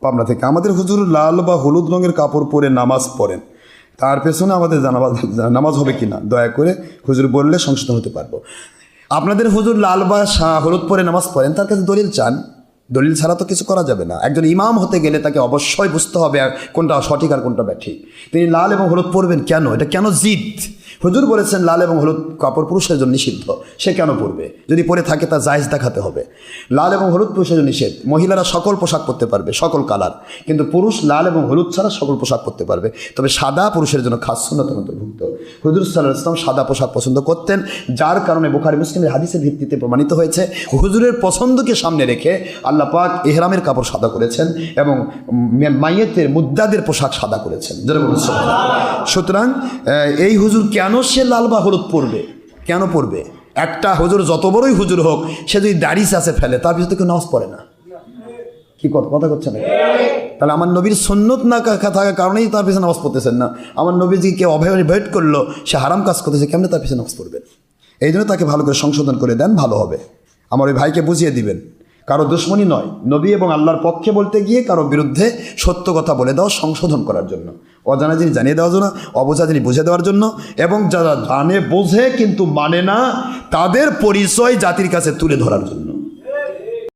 পাবনা থেকে। আমাদের হুজুর লাল বা হলুদ রঙের কাপড় পরে নামাজ পড়েন, তার পেছনে আমাদের নামাজ হবে কি না দয়া করে হুজুর বললে সংশোধন হতে পারবো। আপনাদের হুজুর লাল বা হলুদ পরে নামাজ পড়েন, তার কাছে দলিল চান। দলিল ছাড়া তো কিছু করা যাবে না। একজন ইমাম হতে গেলে তাকে অবশ্যই বুঝতে হবে কোনটা সঠিক আর কোনটা ব্যাঠিক। তিনি লাল এবং হলুদ পরবেন কেন? এটা কেন জিদ? হুজুর বলেছেন লাল এবং হলুদ কাপড় পুরুষের জন্য নিষিদ্ধ, সে কেন পরবে? যদি পরে থাকে তা জায়েজ দেখাতে হবে। লাল এবং হলুদ পুরুষের জন্য নিষেধ। মহিলারা সকল পোশাক পরতে পারবে, সকল কালার, কিন্তু পুরুষ লাল এবং হলুদ ছাড়া সকল পোশাক পরতে পারবে, তবে সাদা পুরুষের জন্য খাস সুন্নতের অন্তর্ভুক্ত। হুজুর সাল্লাল্লাহু আলাইহি ওয়াসাল্লাম সাদা পোশাক পছন্দ করতেন, যার কারণে বুখারী মুসলিমের হাদিসের ভিত্তিতে প্রমাণিত হয়েছে হুজুরের পছন্দকে সামনে রেখে আল্লাহ পাক ইহরামের কাপড় সাদা করেছেন এবং মাইয়েতের মুদ্দাদের পোশাক সাদা করেছেন। সুতরাং এই হুজুর কেন সে লাল বা হলুদ পরবে? কেন পরবে? একটা হুজুর যত বড়ই হুজুর হোক, সে যদি দাড়ি চাষে ফেলে তার পিছনে কেউ নামাজ পড়ে না। কি কথা করছে না? তাহলে আমার নবীর সুন্নত না থাকার কারণেই তার পিছনে নামাজ পড়তেছেন না। আমার নবীজি কেউ অভয়েড করলো, সে হারাম কাজ করতেছে, কেমনে তার পিছনে নামাজ পড়বেন? এই জন্য তাকে ভালো করে সংশোধন করে দেন, ভালো হবে। আমার ওই ভাইকে বুঝিয়ে দিবেন, কারো দুশ্মনী নয়, নবী এবং আল্লাহর পক্ষে বলতে গিয়ে কারো বিরুদ্ধে সত্য কথা বলে দেওয়া, সংশোধন করার জন্য, অজানা জিনিস জানিয়ে দেওয়ার জন্য, অবোঝা জিনিস বুঝে দেওয়ার জন্য, এবং যারা জানে বোঝে কিন্তু মানে না তাদের পরিচয় জাতির কাছে তুলে ধরার জন্য।